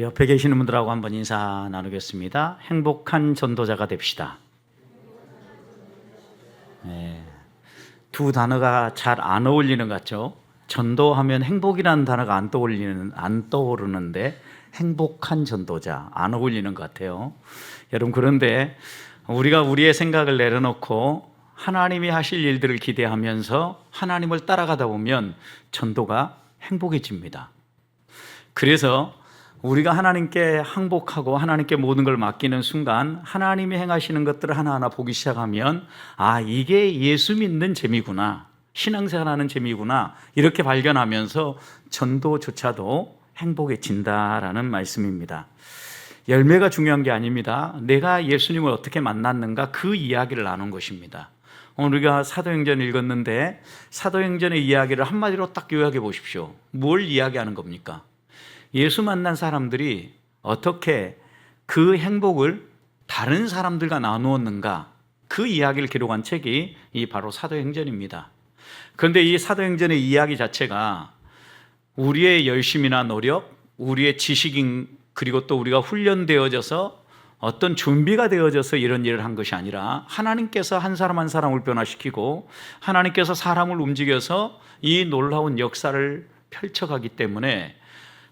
우리 옆에 계시는 분들하고 한번 인사 나누겠습니다. 행복한 전도자가 됩시다. 네, 두 단어가 잘 안 어울리는 것 같죠? 전도하면 행복이라는 단어가 안 떠오르는데 행복한 전도자 안 어울리는 것 같아요. 여러분, 그런데 우리가 우리의 생각을 내려놓고 하나님이 하실 일들을 기대하면서 하나님을 따라가다 보면 전도가 행복해집니다. 그래서 우리가 하나님께 항복하고 하나님께 모든 걸 맡기는 순간 하나님이 행하시는 것들을 하나하나 보기 시작하면 이게 예수 믿는 재미구나, 신앙생활하는 재미구나, 이렇게 발견하면서 전도조차도 행복해진다라는 말씀입니다. 열매가 중요한 게 아닙니다. 내가 예수님을 어떻게 만났는가, 그 이야기를 나눈 것입니다. 오늘 우리가 사도행전 읽었는데 사도행전의 이야기를 한마디로 딱 요약해 보십시오. 뭘 이야기하는 겁니까? 예수 만난 사람들이 어떻게 그 행복을 다른 사람들과 나누었는가, 그 이야기를 기록한 책이 바로 사도행전입니다. 그런데 이 사도행전의 이야기 자체가 우리의 열심이나 노력, 우리의 지식인, 그리고 또 우리가 훈련되어져서 어떤 준비가 되어져서 이런 일을 한 것이 아니라 하나님께서 한 사람 한 사람을 변화시키고 하나님께서 사람을 움직여서 이 놀라운 역사를 펼쳐가기 때문에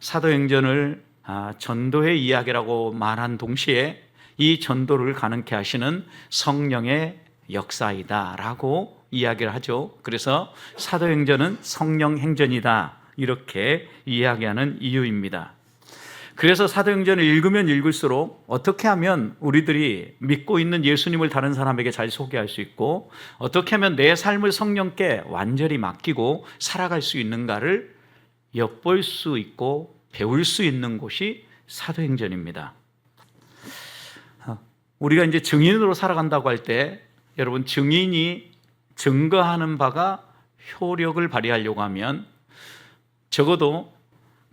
사도행전을 전도의 이야기라고 말한 동시에 이 전도를 가능케 하시는 성령의 역사이다라고 이야기를 하죠. 그래서 사도행전은 성령 행전이다, 이렇게 이야기하는 이유입니다. 그래서 사도행전을 읽으면 읽을수록 어떻게 하면 우리들이 믿고 있는 예수님을 다른 사람에게 잘 소개할 수 있고, 어떻게 하면 내 삶을 성령께 완전히 맡기고 살아갈 수 있는가를 엿볼 수 있고 배울 수 있는 곳이 사도행전입니다. 우리가 이제 증인으로 살아간다고 할 때, 여러분, 증인이 증거하는 바가 효력을 발휘하려고 하면 적어도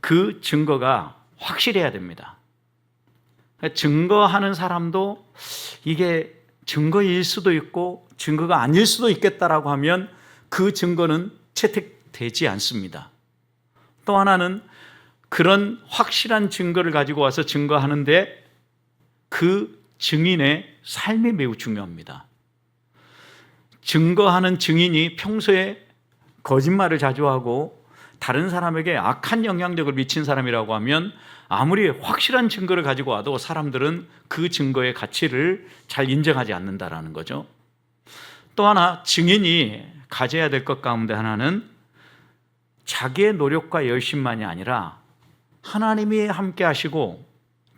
그 증거가 확실해야 됩니다. 증거하는 사람도 이게 증거일 수도 있고 증거가 아닐 수도 있겠다라고 하면 그 증거는 채택되지 않습니다. 또 하나는 그런 확실한 증거를 가지고 와서 증거하는데 그 증인의 삶이 매우 중요합니다. 증거하는 증인이 평소에 거짓말을 자주 하고 다른 사람에게 악한 영향력을 미친 사람이라고 하면 아무리 확실한 증거를 가지고 와도 사람들은 그 증거의 가치를 잘 인정하지 않는다라는 거죠. 또 하나, 증인이 가져야 될 것 가운데 하나는 자기의 노력과 열심만이 아니라 하나님이 함께 하시고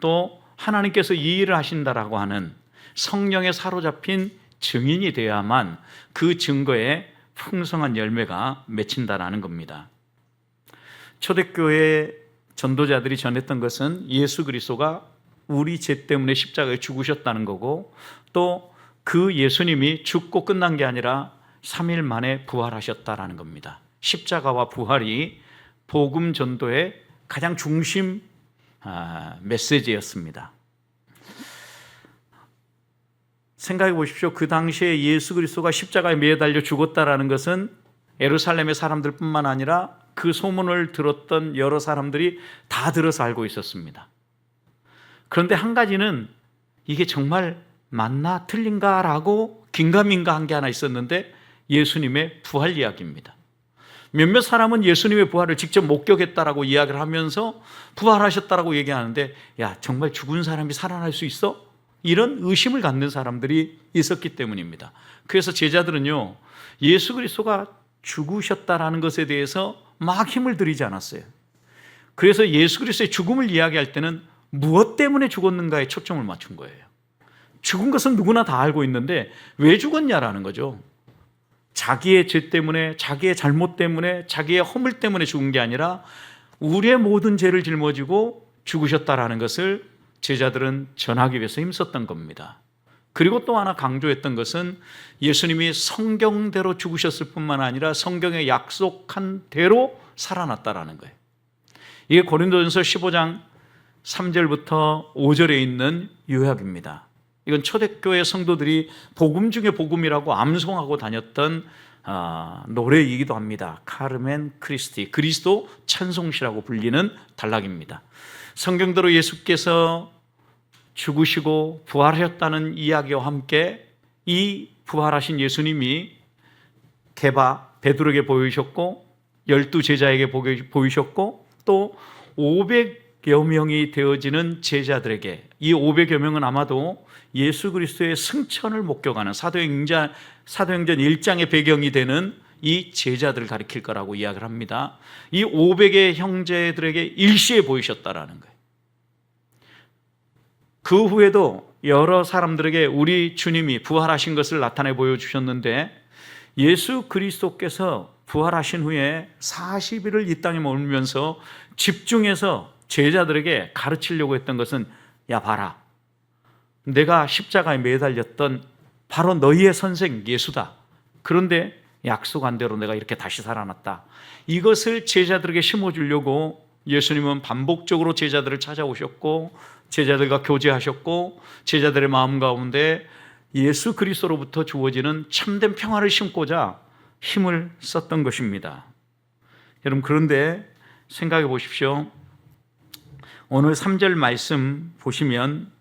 또 하나님께서 이 일을 하신다라고 하는 성령에 사로잡힌 증인이 되어야만 그 증거에 풍성한 열매가 맺힌다라는 겁니다. 초대교회 전도자들이 전했던 것은 예수 그리스도가 우리 죄 때문에 십자가에 죽으셨다는 거고, 또 그 예수님이 죽고 끝난 게 아니라 3일 만에 부활하셨다라는 겁니다. 십자가와 부활이 복음 전도의 가장 중심 메시지였습니다. 생각해 보십시오. 그 당시에 예수 그리스도가 십자가에 매달려 죽었다라는 것은 예루살렘의 사람들뿐만 아니라 그 소문을 들었던 여러 사람들이 다 들어서 알고 있었습니다. 그런데 한 가지는 이게 정말 맞나 틀린가라고 긴가민가한 게 하나 있었는데, 예수님의 부활 이야기입니다. 몇몇 사람은 예수님의 부활을 직접 목격했다라고 이야기를 하면서 부활하셨다라고 얘기하는데, 정말 죽은 사람이 살아날 수 있어? 이런 의심을 갖는 사람들이 있었기 때문입니다. 그래서 제자들은요, 예수 그리스도가 죽으셨다라는 것에 대해서 막 힘을 들이지 않았어요. 그래서 예수 그리스도의 죽음을 이야기할 때는 무엇 때문에 죽었는가에 초점을 맞춘 거예요. 죽은 것은 누구나 다 알고 있는데 왜 죽었냐라는 거죠. 자기의 죄 때문에, 자기의 잘못 때문에, 자기의 허물 때문에 죽은 게 아니라 우리의 모든 죄를 짊어지고 죽으셨다라는 것을 제자들은 전하기 위해서 힘썼던 겁니다. 그리고 또 하나 강조했던 것은 예수님이 성경대로 죽으셨을 뿐만 아니라 성경에 약속한 대로 살아났다라는 거예요. 이게 고린도전서 15장 3절부터 5절에 있는 요약입니다. 이건 초대교회 성도들이 복음 중에 복음이라고 암송하고 다녔던 노래이기도 합니다. 카르멘 크리스티, 그리스도 찬송시라고 불리는 단락입니다. 성경대로 예수께서 죽으시고 부활하셨다는 이야기와 함께 이 부활하신 예수님이 베드로에게 보이셨고 12제자에게 보이셨고 또 500여 명이 되어지는 제자들에게, 이 500여 명은 아마도 예수 그리스도의 승천을 목격하는 사도행전 1장의 배경이 되는 이 제자들을 가리킬 거라고 이야기를 합니다. 이 500의 형제들에게 일시에 보이셨다라는 거예요. 그 후에도 여러 사람들에게 우리 주님이 부활하신 것을 나타내 보여주셨는데, 예수 그리스도께서 부활하신 후에 40일을 이 땅에 머물면서 집중해서 제자들에게 가르치려고 했던 것은, 야 봐라, 내가 십자가에 매달렸던 바로 너희의 선생 예수다. 그런데 약속한 대로 내가 이렇게 다시 살아났다. 이것을 제자들에게 심어주려고 예수님은 반복적으로 제자들을 찾아오셨고 제자들과 교제하셨고, 제자들의 마음 가운데 예수 그리스도로부터 주어지는 참된 평화를 심고자 힘을 썼던 것입니다. 여러분, 그런데 생각해 보십시오. 오늘 3절 말씀 보시면,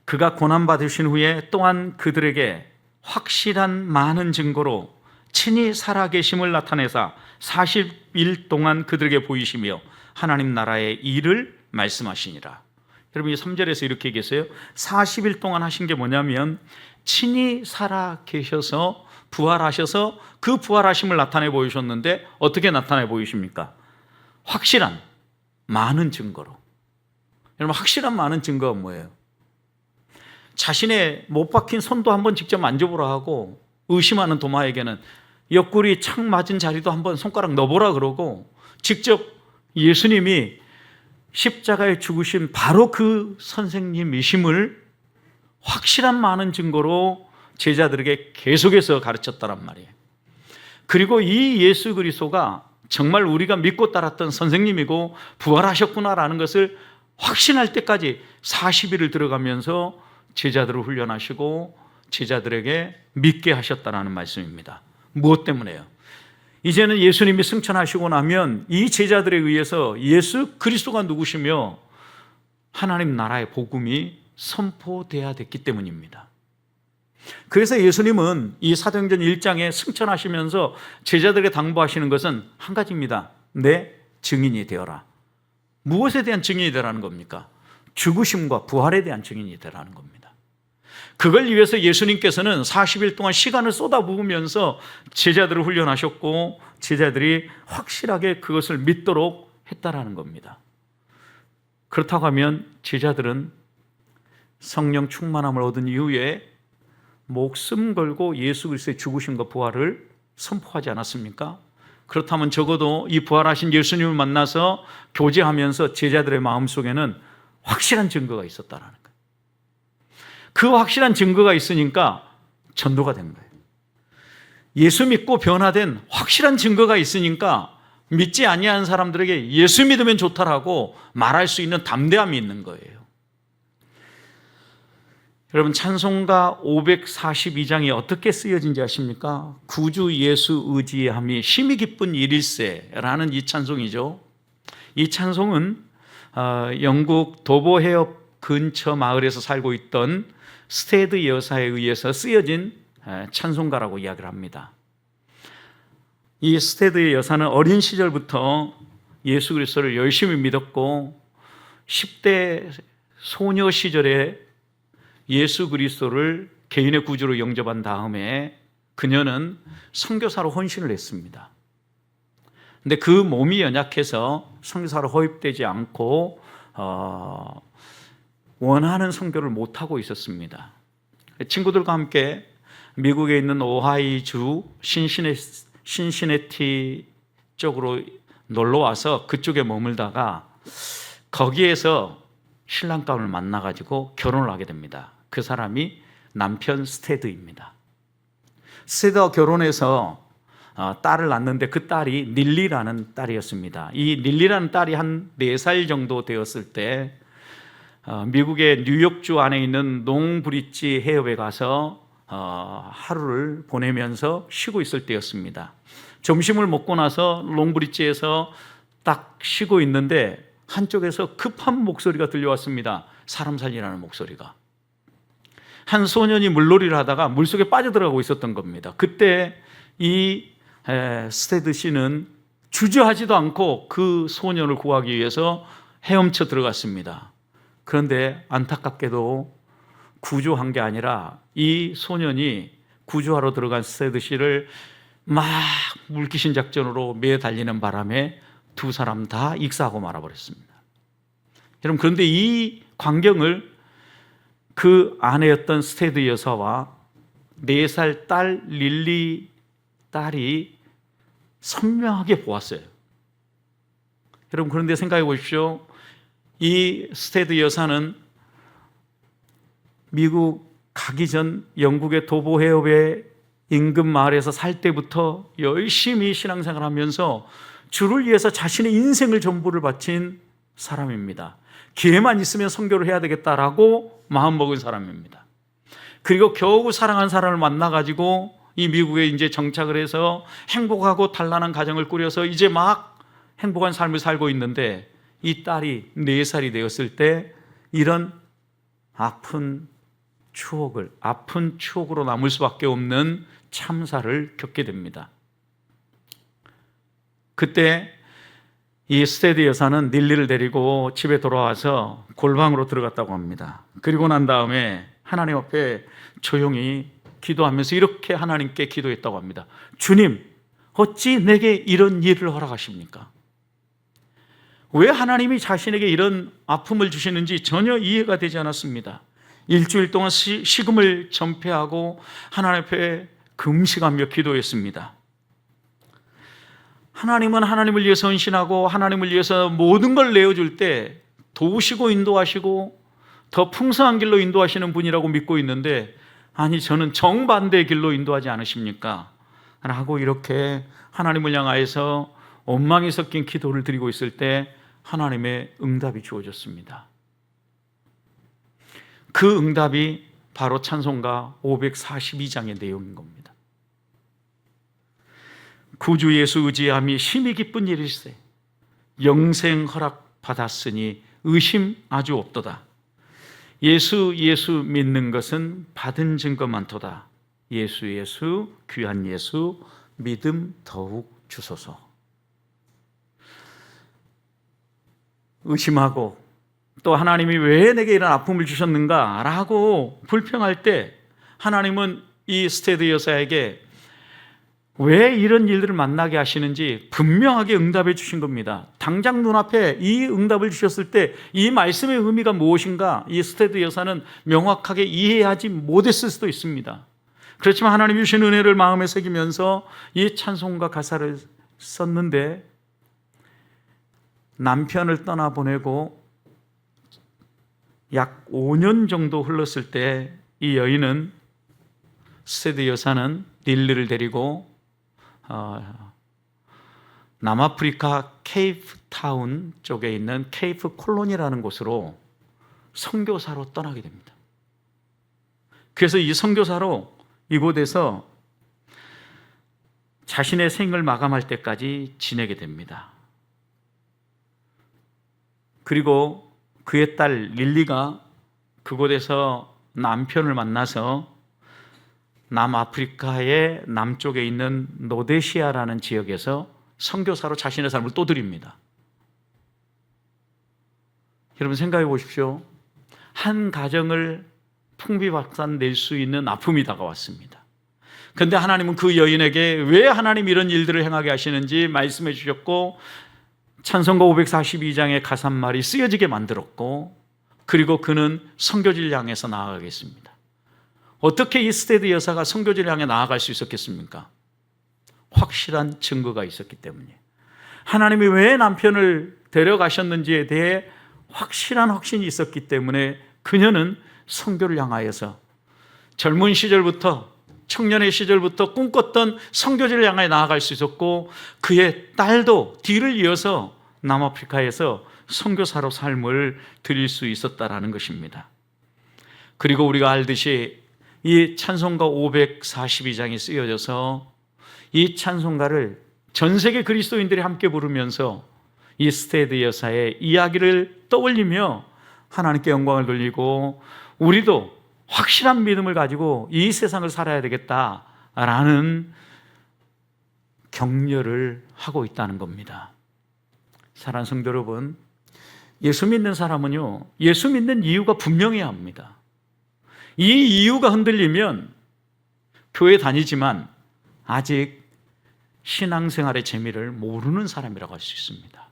그가 고난받으신 후에 또한 그들에게 확실한 많은 증거로 친히 살아계심을 나타내사 40일 동안 그들에게 보이시며 하나님 나라의 일을 말씀하시니라. 여러분, 이 3절에서 이렇게 얘기했어요. 40일 동안 하신 게 뭐냐면 친히 살아계셔서 부활하셔서 그 부활하심을 나타내 보이셨는데, 어떻게 나타내 보이십니까? 확실한 많은 증거로. 여러분, 확실한 많은 증거가 뭐예요? 자신의 못 박힌 손도 한번 직접 만져보라 하고, 의심하는 도마에게는 옆구리 착 맞은 자리도 한번 손가락 넣어보라 그러고, 직접 예수님이 십자가에 죽으신 바로 그 선생님이심을 확실한 많은 증거로 제자들에게 계속해서 가르쳤다란 말이에요. 그리고 이 예수 그리스도가 정말 우리가 믿고 따랐던 선생님이고 부활하셨구나라는 것을 확신할 때까지 40일을 들어가면서 제자들을 훈련하시고 제자들에게 믿게 하셨다는 말씀입니다. 무엇 때문에요? 이제는 예수님이 승천하시고 나면 이 제자들에 의해서 예수 그리스도가 누구시며 하나님 나라의 복음이 선포돼야 됐기 때문입니다. 그래서 예수님은 이 사도행전 1장에 승천하시면서 제자들에게 당부하시는 것은 한 가지입니다. 내 증인이 되어라. 무엇에 대한 증인이 되라는 겁니까? 죽으심과 부활에 대한 증인이 되라는 겁니다. 그걸 위해서 예수님께서는 40일 동안 시간을 쏟아부으면서 제자들을 훈련하셨고 제자들이 확실하게 그것을 믿도록 했다라는 겁니다. 그렇다고 하면 제자들은 성령 충만함을 얻은 이후에 목숨 걸고 예수 그리스도의 죽으심과 부활을 선포하지 않았습니까? 그렇다면 적어도 이 부활하신 예수님을 만나서 교제하면서 제자들의 마음속에는 확실한 증거가 있었다라는 거예요. 그 확실한 증거가 있으니까 전도가 된 거예요. 예수 믿고 변화된 확실한 증거가 있으니까 믿지 아니하는 사람들에게 예수 믿으면 좋다라고 말할 수 있는 담대함이 있는 거예요. 여러분, 찬송가 542장이 어떻게 쓰여진지 아십니까? 구주 예수 의지함이 심히 기쁜 일일세라는 이 찬송이죠. 이 찬송은 영국 도보 해협 근처 마을에서 살고 있던 스테드 여사에 의해서 쓰여진 찬송가라고 이야기를 합니다. 이 스테드 여사는 어린 시절부터 예수 그리스도를 열심히 믿었고 10대 소녀 시절에 예수 그리스도를 개인의 구주로 영접한 다음에 그녀는 선교사로 헌신을 했습니다. 근데 그 몸이 연약해서 선교사로 호입되지 않고 원하는 선교를 못하고 있었습니다. 친구들과 함께 미국에 있는 오하이주 신시내티 쪽으로 놀러와서 그쪽에 머물다가 거기에서 신랑감을 만나가지고 결혼을 하게 됩니다. 그 사람이 남편 스테드입니다. 스테드와 결혼해서 딸을 낳는데 그 딸이 닐리라는 딸이었습니다. 이 닐리라는 딸이 한 4살 정도 되었을 때 미국의 뉴욕주 안에 있는 롱브리지 해협에 가서 하루를 보내면서 쉬고 있을 때였습니다. 점심을 먹고 나서 롱브리지에서 딱 쉬고 있는데 한쪽에서 급한 목소리가 들려왔습니다. 사람 살리라는 목소리가. 한 소년이 물놀이를 하다가 물속에 빠져들어가고 있었던 겁니다. 그때 이 스테드 씨는 주저하지도 않고 그 소년을 구하기 위해서 헤엄쳐 들어갔습니다. 그런데 안타깝게도 구조한 게 아니라 이 소년이 구조하러 들어간 스테드 씨를 막 물귀신 작전으로 매달리는 바람에 두 사람 다 익사하고 말아버렸습니다. 여러분, 그런데 이 광경을 그 아내였던 스테드 여사와 4살 딸 릴리 딸이 선명하게 보았어요. 여러분, 그런데 생각해 보십시오. 이 스테드 여사는 미국 가기 전 영국의 도보 해협의 인근 마을에서 살 때부터 열심히 신앙생활을 하면서 주를 위해서 자신의 인생을 전부를 바친 사람입니다. 기회만 있으면 선교를 해야 되겠다라고 마음먹은 사람입니다. 그리고 겨우 사랑한 사람을 만나가지고 이 미국에 이제 정착을 해서 행복하고 단란한 가정을 꾸려서 이제 막 행복한 삶을 살고 있는데 이 딸이 4살이 되었을 때 이런 아픈 추억으로 남을 수밖에 없는 참사를 겪게 됩니다. 그때 이 스테드 여사는 릴리를 데리고 집에 돌아와서 골방으로 들어갔다고 합니다. 그리고 난 다음에 하나님 앞에 조용히 기도하면서 이렇게 하나님께 기도했다고 합니다. 주님, 어찌 내게 이런 일을 허락하십니까? 왜 하나님이 자신에게 이런 아픔을 주시는지 전혀 이해가 되지 않았습니다. 일주일 동안 식음을 전폐하고 하나님 앞에 금식하며 기도했습니다. 하나님은 하나님을 위해서 헌신하고 하나님을 위해서 모든 걸 내어줄 때 도우시고 인도하시고 더 풍성한 길로 인도하시는 분이라고 믿고 있는데, 아니 저는 정반대의 길로 인도하지 않으십니까? 라고 이렇게 하나님을 향하여서 원망이 섞인 기도를 드리고 있을 때 하나님의 응답이 주어졌습니다. 그 응답이 바로 찬송가 542장의 내용인 겁니다. 구주 예수 의지함이 심히 기쁜 일일세. 영생 허락 받았으니 의심 아주 없도다. 예수 믿는 것은 받은 증거 많도다. 예수 귀한 예수 믿음 더욱 주소서. 의심하고 또 하나님이 왜 내게 이런 아픔을 주셨는가 라고 불평할 때 하나님은 이 스테드 여사에게 왜 이런 일들을 만나게 하시는지 분명하게 응답해 주신 겁니다. 당장 눈앞에 이 응답을 주셨을 때 이 말씀의 의미가 무엇인가 이 스테드 여사는 명확하게 이해하지 못했을 수도 있습니다. 그렇지만 하나님이 주신 은혜를 마음에 새기면서 이 찬송가 가사를 썼는데, 남편을 떠나보내고 약 5년 정도 흘렀을 때 이 여인은, 스테드 여사는 릴리를 데리고 남아프리카 케이프타운 쪽에 있는 케이프 콜로니라는 곳으로 선교사로 떠나게 됩니다. 그래서 이 선교사로 이곳에서 자신의 생을 마감할 때까지 지내게 됩니다. 그리고 그의 딸 릴리가 그곳에서 남편을 만나서 남아프리카의 남쪽에 있는 노데시아라는 지역에서 선교사로 자신의 삶을 또 드립니다. 여러분 생각해 보십시오. 한 가정을 풍비박산 낼 수 있는 아픔이 다가왔습니다. 그런데 하나님은 그 여인에게 왜 하나님 이런 일들을 행하게 하시는지 말씀해 주셨고, 찬송가 542장의 가사말이 쓰여지게 만들었고, 그리고 그는 선교지를 향해서 나아가겠습니다. 어떻게 이 스테드 여사가 선교지를 향해 나아갈 수 있었겠습니까? 확실한 증거가 있었기 때문이에요. 하나님이 왜 남편을 데려가셨는지에 대해 확실한 확신이 있었기 때문에 그녀는 선교를 향하여서 젊은 시절부터, 청년의 시절부터 꿈꿨던 선교지를 향해 나아갈 수 있었고, 그의 딸도 뒤를 이어서 남아프리카에서 선교사로 삶을 드릴 수 있었다라는 것입니다. 그리고 우리가 알듯이 이 찬송가 542장이 쓰여져서 이 찬송가를 전 세계 그리스도인들이 함께 부르면서 이 스테드 여사의 이야기를 떠올리며 하나님께 영광을 돌리고 우리도 확실한 믿음을 가지고 이 세상을 살아야 되겠다라는 격려를 하고 있다는 겁니다. 사랑하는 성도 여러분, 예수 믿는 사람은요, 예수 믿는 이유가 분명해야 합니다. 이 이유가 흔들리면 교회 다니지만 아직 신앙생활의 재미를 모르는 사람이라고 할 수 있습니다.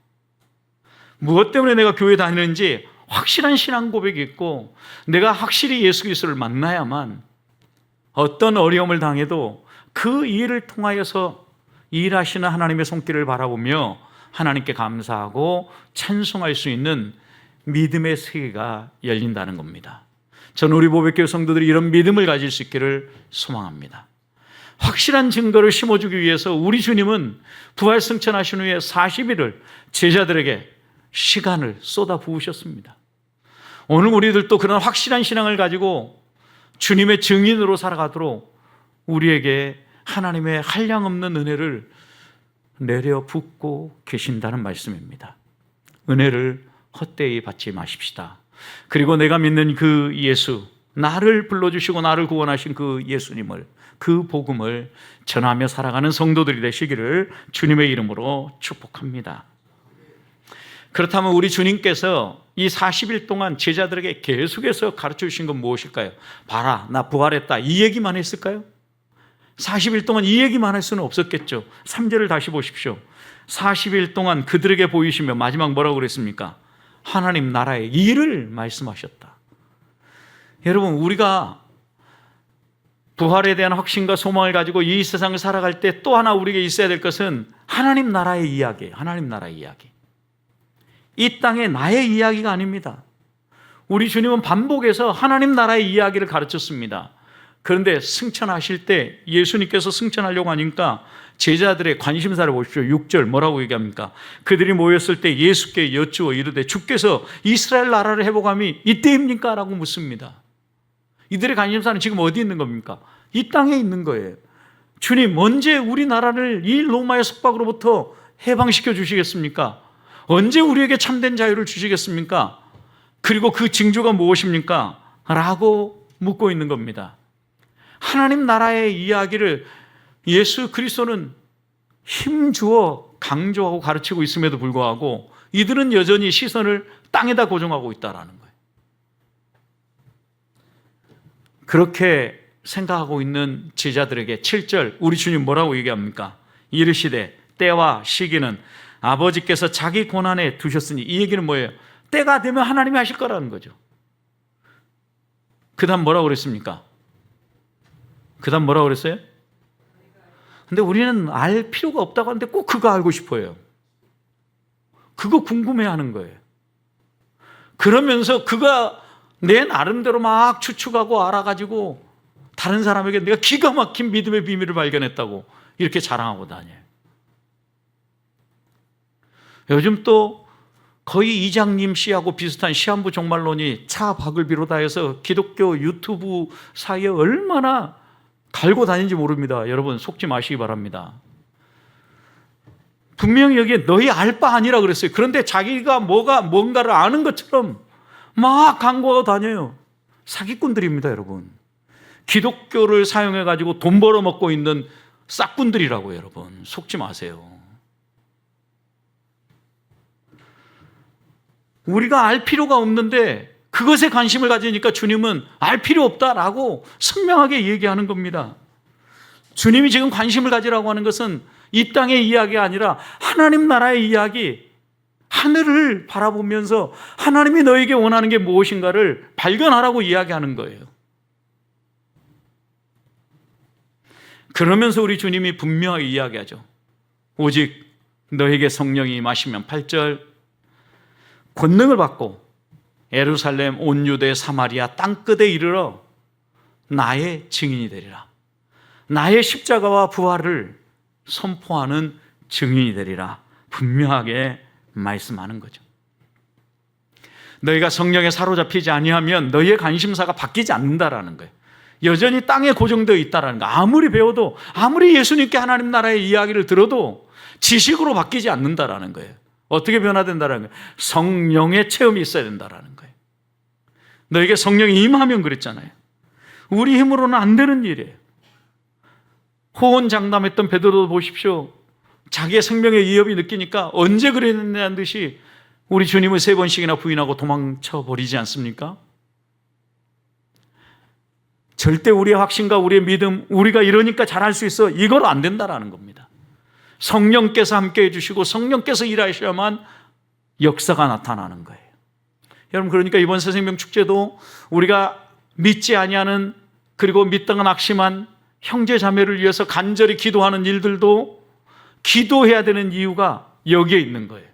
무엇 때문에 내가 교회 다니는지 확실한 신앙 고백이 있고 내가 확실히 예수 그리스도를 만나야만 어떤 어려움을 당해도 그 일을 통하여서 일하시는 하나님의 손길을 바라보며 하나님께 감사하고 찬송할 수 있는 믿음의 세계가 열린다는 겁니다. 저는 우리 보백교회 성도들이 이런 믿음을 가질 수 있기를 소망합니다. 확실한 증거를 심어주기 위해서 우리 주님은 부활 승천하신 후에 40일을 제자들에게 시간을 쏟아 부으셨습니다. 오늘 우리들도 그런 확실한 신앙을 가지고 주님의 증인으로 살아가도록 우리에게 하나님의 한량없는 은혜를 내려 붓고 계신다는 말씀입니다. 은혜를 헛되이 받지 마십시다. 그리고 내가 믿는 그 예수, 나를 불러주시고 나를 구원하신 그 예수님을, 그 복음을 전하며 살아가는 성도들이 되시기를 주님의 이름으로 축복합니다. 그렇다면 우리 주님께서 이 40일 동안 제자들에게 계속해서 가르쳐 주신 건 무엇일까요? 봐라, 나 부활했다, 이 얘기만 했을까요? 40일 동안 이 얘기만 할 수는 없었겠죠. 3절을 다시 보십시오. 40일 동안 그들에게 보이시며 마지막 뭐라고 그랬습니까? 하나님 나라의 일을 말씀하셨다. 여러분, 우리가 부활에 대한 확신과 소망을 가지고 이 세상을 살아갈 때 또 하나 우리에게 있어야 될 것은 하나님 나라의 이야기예요. 하나님 나라의 이야기. 이 땅의 나의 이야기가 아닙니다. 우리 주님은 반복해서 하나님 나라의 이야기를 가르쳤습니다. 그런데 승천하실 때 예수님께서 승천하려고 하니까 제자들의 관심사를 보십시오. 6절 뭐라고 얘기합니까? 그들이 모였을 때 예수께 여쭈어 이르되 주께서 이스라엘 나라를 회복함이 이때입니까? 라고 묻습니다. 이들의 관심사는 지금 어디 있는 겁니까? 이 땅에 있는 거예요. 주님, 언제 우리나라를 이 로마의 속박으로부터 해방시켜 주시겠습니까? 언제 우리에게 참된 자유를 주시겠습니까? 그리고 그 징조가 무엇입니까? 라고 묻고 있는 겁니다. 하나님 나라의 이야기를 예수 그리스도는 힘주어 강조하고 가르치고 있음에도 불구하고 이들은 여전히 시선을 땅에다 고정하고 있다는 거예요. 그렇게 생각하고 있는 제자들에게 7절 우리 주님 뭐라고 얘기합니까? 이르시되 때와 시기는 아버지께서 자기 고난에 두셨으니, 이 얘기는 뭐예요? 때가 되면 하나님이 하실 거라는 거죠. 그 다음 뭐라고 그랬습니까? 그 다음 뭐라고 그랬어요? 근데 우리는 알 필요가 없다고 하는데 꼭 그거 알고 싶어요. 그거 궁금해하는 거예요. 그러면서 그가 내 나름대로 막 추측하고 알아가지고 다른 사람에게 내가 기가 막힌 믿음의 비밀을 발견했다고 이렇게 자랑하고 다녀요. 요즘 또 거의 이장님 씨하고 비슷한 시한부 종말론이 차박을 비롯하여서 기독교 유튜브 사이에 얼마나 갈고 다니는지 모릅니다. 여러분 속지 마시기 바랍니다. 분명히 여기에 너희 알 바 아니라 그랬어요. 그런데 자기가 뭔가를 아는 것처럼 막 광고하고 다녀요. 사기꾼들입니다, 여러분. 기독교를 사용해가지고 돈 벌어먹고 있는 싹꾼들이라고요, 여러분. 속지 마세요. 우리가 알 필요가 없는데 그것에 관심을 가지니까 주님은 알 필요 없다라고 선명하게 얘기하는 겁니다. 주님이 지금 관심을 가지라고 하는 것은 이 땅의 이야기가 아니라 하나님 나라의 이야기, 하늘을 바라보면서 하나님이 너에게 원하는 게 무엇인가를 발견하라고 이야기하는 거예요. 그러면서 우리 주님이 분명하게 이야기하죠. 오직 너에게 성령이 임하시면 8절 권능을 받고 예루살렘, 온 유대, 사마리아 땅끝에 이르러 나의 증인이 되리라. 나의 십자가와 부활을 선포하는 증인이 되리라. 분명하게 말씀하는 거죠. 너희가 성령에 사로잡히지 아니하면 너희의 관심사가 바뀌지 않는다라는 거예요. 여전히 땅에 고정되어 있다는 거. 아무리 배워도, 아무리 예수님께 하나님 나라의 이야기를 들어도 지식으로 바뀌지 않는다라는 거예요. 어떻게 변화된다는 거예요? 성령의 체험이 있어야 된다라는 거예요. 너에게 성령이 임하면 그랬잖아요. 우리 힘으로는 안 되는 일이에요. 호언장담했던 베드로도 보십시오. 자기의 생명의 위협이 느끼니까 언제 그랬느냐는 듯이 우리 주님을 3번씩이나 부인하고 도망쳐 버리지 않습니까? 절대 우리의 확신과 우리의 믿음, 우리가 이러니까 잘할 수 있어, 이걸 안 된다라는 겁니다. 성령께서 함께 해주시고 성령께서 일하셔야만 역사가 나타나는 거예요. 여러분, 그러니까 이번 새생명 축제도 우리가 믿지 아니하는, 그리고 믿다가 낙심한 형제 자매를 위해서 간절히 기도하는 일들도 기도해야 되는 이유가 여기에 있는 거예요.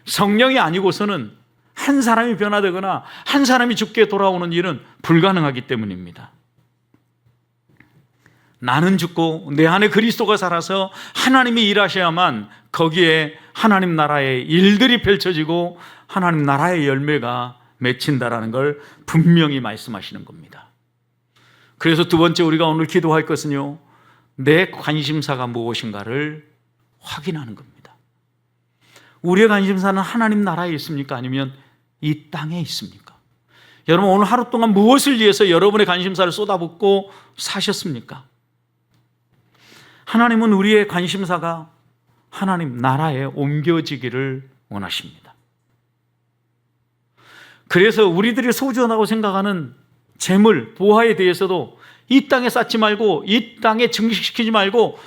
성령이 아니고서는 한 사람이 변화되거나 한 사람이 죽게 돌아오는 일은 불가능하기 때문입니다. 나는 죽고 내 안에 그리스도가 살아서 하나님이 일하셔야만 거기에 하나님 나라의 일들이 펼쳐지고 하나님 나라의 열매가 맺힌다라는 걸 분명히 말씀하시는 겁니다. 그래서 두 번째 우리가 오늘 기도할 것은요, 내 관심사가 무엇인가를 확인하는 겁니다. 우리의 관심사는 하나님 나라에 있습니까? 아니면 이 땅에 있습니까? 여러분, 오늘 하루 동안 무엇을 위해서 여러분의 관심사를 쏟아붓고 사셨습니까? 하나님은 우리의 관심사가 하나님 나라에 옮겨지기를 원하십니다. 그래서 우리들이 소중하다고 생각하는 재물, 보화에 대해서도 이 땅에 쌓지 말고, 이 땅에 증식시키지 말고,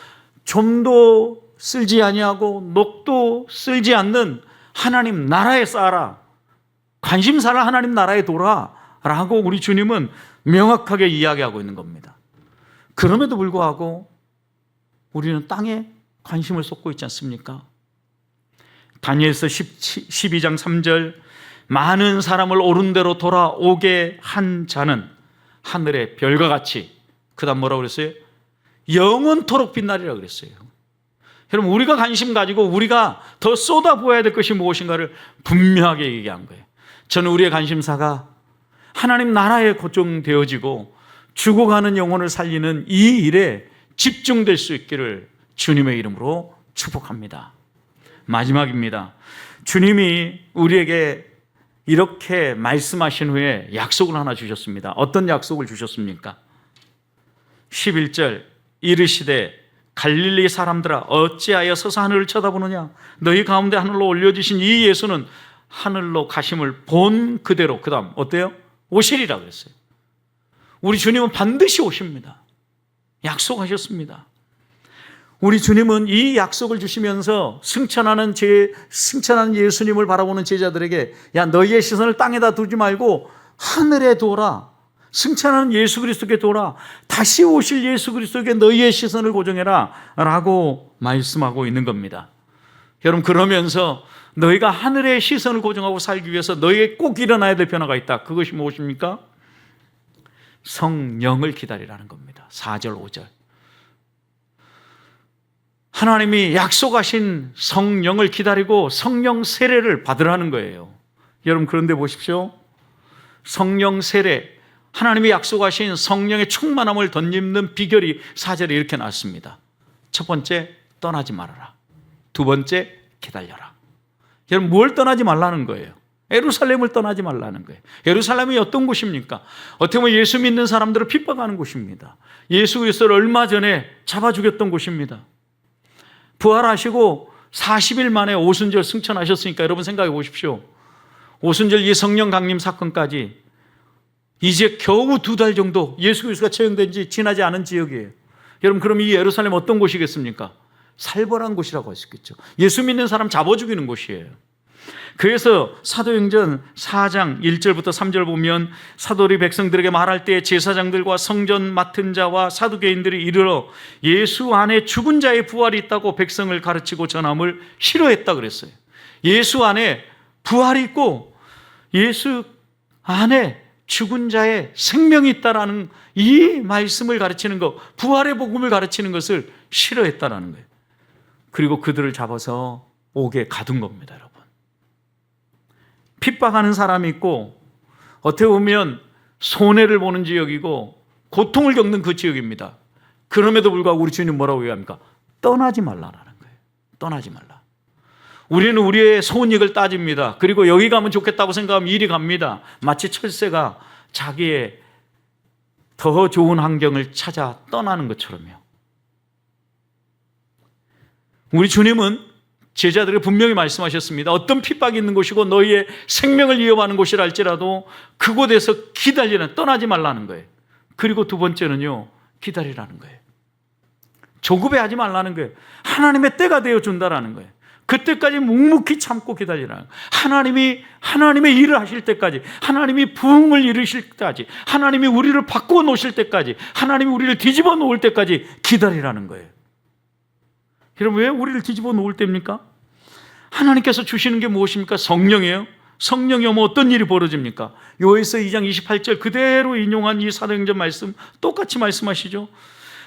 좀도 쓸지 아니하고 녹도 쓸지 않는 하나님 나라에 쌓아라. 관심사를 하나님 나라에 둬라라고 우리 주님은 명확하게 이야기하고 있는 겁니다. 그럼에도 불구하고 우리는 땅에 관심을 쏟고 있지 않습니까? 다니엘서 12장 3절, 많은 사람을 옳은 대로 돌아오게 한 자는 하늘의 별과 같이, 그 다음 뭐라고 그랬어요? 영원토록 빛나리라 그랬어요. 여러분, 우리가 관심 가지고 우리가 더 쏟아부어야 될 것이 무엇인가를 분명하게 얘기한 거예요. 저는 우리의 관심사가 하나님 나라에 고정되어지고 죽어가는 영혼을 살리는 이 일에 집중될 수 있기를 주님의 이름으로 축복합니다. 마지막입니다. 주님이 우리에게 이렇게 말씀하신 후에 약속을 하나 주셨습니다. 어떤 약속을 주셨습니까? 11절, 이르시되 갈릴리 사람들아 어찌하여 서서 하늘을 쳐다보느냐? 너희 가운데 하늘로 올려지신 이 예수는 하늘로 가심을 본 그대로, 그 다음 어때요? 오시리라 그랬어요. 우리 주님은 반드시 오십니다. 약속하셨습니다. 우리 주님은 이 약속을 주시면서 승천하는 예수님을 바라보는 제자들에게, 야, 너희의 시선을 땅에다 두지 말고 하늘에 두어라. 승천하는 예수 그리스도께 두어라. 다시 오실 예수 그리스도께 너희의 시선을 고정해라 라고 말씀하고 있는 겁니다. 여러분, 그러면서 너희가 하늘의 시선을 고정하고 살기 위해서 너희에게 꼭 일어나야 될 변화가 있다. 그것이 무엇입니까? 성령을 기다리라는 겁니다. 4절 5절. 하나님이 약속하신 성령을 기다리고 성령 세례를 받으라는 거예요. 여러분, 그런데 보십시오. 성령 세례, 하나님이 약속하신 성령의 충만함을 덧입는 비결이 4절에 이렇게 나왔습니다. 첫 번째, 떠나지 말아라. 두 번째, 기다려라. 여러분, 뭘 떠나지 말라는 거예요? 예루살렘을 떠나지 말라는 거예요. 예루살렘이 어떤 곳입니까? 어떻게 보면 예수 믿는 사람들을 핍박하는 곳입니다. 예수 그리스도를 얼마 전에 잡아 죽였던 곳입니다. 부활하시고 40일 만에 오순절 승천하셨으니까 여러분 생각해 보십시오. 오순절 이 성령 강림 사건까지 이제 겨우 2달 정도 예수 그리스도가 처형된 지 지나지 않은 지역이에요. 여러분, 그럼 이 예루살렘 어떤 곳이겠습니까? 살벌한 곳이라고 할 수 있겠죠. 예수 믿는 사람 잡아 죽이는 곳이에요. 그래서 사도행전 4장 1절부터 3절 보면 사도들이 백성들에게 말할 때 제사장들과 성전 맡은 자와 사두개인들이 이르러 예수 안에 죽은 자의 부활이 있다고 백성을 가르치고 전함을 싫어했다 그랬어요. 예수 안에 부활이 있고 예수 안에 죽은 자의 생명이 있다라는 이 말씀을 가르치는 것, 부활의 복음을 가르치는 것을 싫어했다라는 거예요. 그리고 그들을 잡아서 옥에 가둔 겁니다, 여러분. 핍박하는 사람이 있고, 어떻게 보면 손해를 보는 지역이고 고통을 겪는 그 지역입니다. 그럼에도 불구하고 우리 주님 뭐라고 얘기합니까? 떠나지 말라라는 거예요. 떠나지 말라. 우리는 우리의 손익을 따집니다. 그리고 여기 가면 좋겠다고 생각하면 이리 갑니다. 마치 철새가 자기의 더 좋은 환경을 찾아 떠나는 것처럼요. 우리 주님은 제자들에게 분명히 말씀하셨습니다. 어떤 핍박이 있는 곳이고 너희의 생명을 위협하는 곳이라 할지라도 그곳에서 기다리라, 떠나지 말라는 거예요. 그리고 두 번째는요, 기다리라는 거예요. 조급해하지 말라는 거예요. 하나님의 때가 되어준다라는 거예요. 그때까지 묵묵히 참고 기다리라는 거예요. 하나님의 일을 하실 때까지, 하나님이 부흥을 이루실 때까지, 하나님이 우리를 바꾸어 놓으실 때까지, 하나님이 우리를 뒤집어 놓을 때까지 기다리라는 거예요. 여러분, 왜 우리를 뒤집어 놓을 때입니까? 하나님께서 주시는 게 무엇입니까? 성령이에요. 성령이 오면 어떤 일이 벌어집니까? 요에서 2장 28절 그대로 인용한 이 사도행전 말씀 똑같이 말씀하시죠.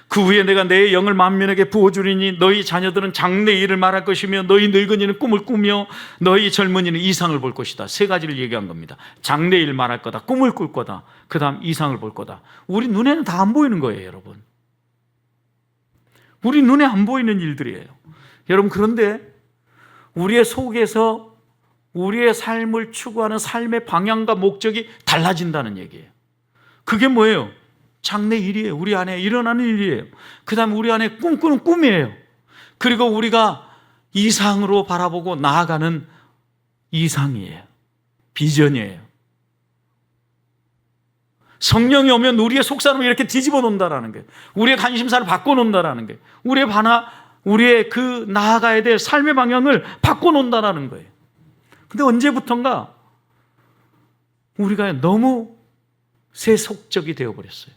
그 후에 내가 내 영을 만민에게 부어주리니 너희 자녀들은 장래 일을 말할 것이며 너희 늙은이는 꿈을 꾸며 너희 젊은이는 이상을 볼 것이다. 세 가지를 얘기한 겁니다. 장래 일 말할 거다, 꿈을 꿀 거다, 그 다음 이상을 볼 거다. 우리 눈에는 다 안 보이는 거예요, 여러분. 우리 눈에 안 보이는 일들이에요. 여러분, 그런데 우리의 속에서 우리의 삶을 추구하는 삶의 방향과 목적이 달라진다는 얘기예요. 그게 뭐예요? 장래 일이에요. 우리 안에 일어나는 일이에요. 그 다음에 우리 안에 꿈꾸는 꿈이에요. 그리고 우리가 이상으로 바라보고 나아가는 이상이에요. 비전이에요. 성령이 오면 우리의 속사람을 이렇게 뒤집어 놓는다라는 거예요. 우리의 관심사를 바꿔 놓는다라는 거예요. 우리의 그 나아가야 될 삶의 방향을 바꿔 놓는다라는 거예요. 근데 언제부턴가 우리가 너무 세속적이 되어버렸어요.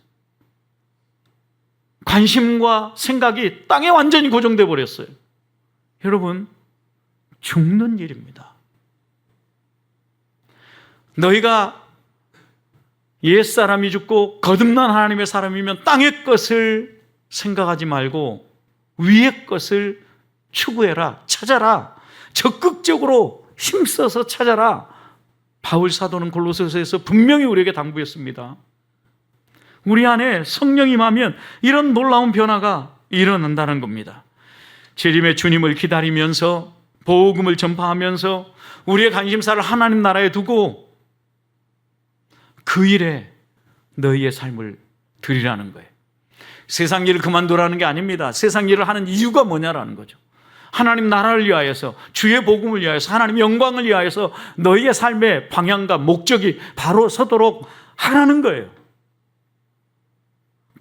관심과 생각이 땅에 완전히 고정되어 버렸어요. 여러분, 죽는 일입니다. 너희가 옛사람이 죽고 거듭난 하나님의 사람이면 땅의 것을 생각하지 말고 위의 것을 추구해라, 찾아라, 적극적으로 힘써서 찾아라. 바울 사도는 골로새서에서 분명히 우리에게 당부했습니다. 우리 안에 성령이 임하면 이런 놀라운 변화가 일어난다는 겁니다. 재림의 주님을 기다리면서 복음을 전파하면서 우리의 관심사를 하나님 나라에 두고 그 일에 너희의 삶을 드리라는 거예요. 세상 일을 그만두라는 게 아닙니다. 세상 일을 하는 이유가 뭐냐라는 거죠. 하나님 나라를 위하여서, 주의 복음을 위하여서, 하나님 영광을 위하여서 너희의 삶의 방향과 목적이 바로 서도록 하라는 거예요.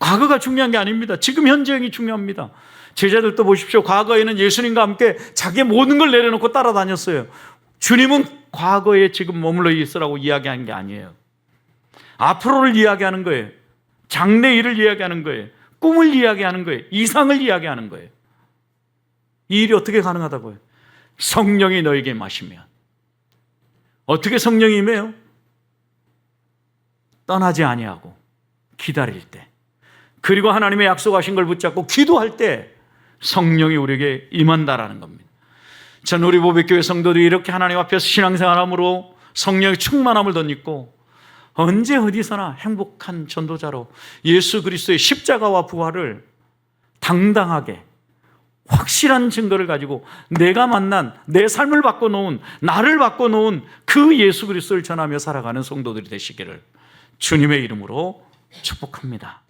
과거가 중요한 게 아닙니다. 지금 현재이 중요합니다. 제자들도 보십시오. 과거에는 예수님과 함께 자기의 모든 걸 내려놓고 따라다녔어요. 주님은 과거에 지금 머물러 있으라고 이야기한 게 아니에요. 앞으로를 이야기하는 거예요. 장래 일을 이야기하는 거예요. 꿈을 이야기하는 거예요. 이상을 이야기하는 거예요. 이 일이 어떻게 가능하다고요? 성령이 너에게 임하시면. 어떻게 성령이 임해요? 떠나지 아니하고 기다릴 때, 그리고 하나님의 약속하신 걸 붙잡고 기도할 때 성령이 우리에게 임한다라는 겁니다. 전 우리 보배교회 성도들이 이렇게 하나님 앞에서 신앙생활함으로 성령의 충만함을 덧입고 언제 어디서나 행복한 전도자로 예수 그리스도의 십자가와 부활을 당당하게 확실한 증거를 가지고 내가 만난, 내 삶을 바꿔놓은, 나를 바꿔놓은 그 예수 그리스도를 전하며 살아가는 성도들이 되시기를 주님의 이름으로 축복합니다.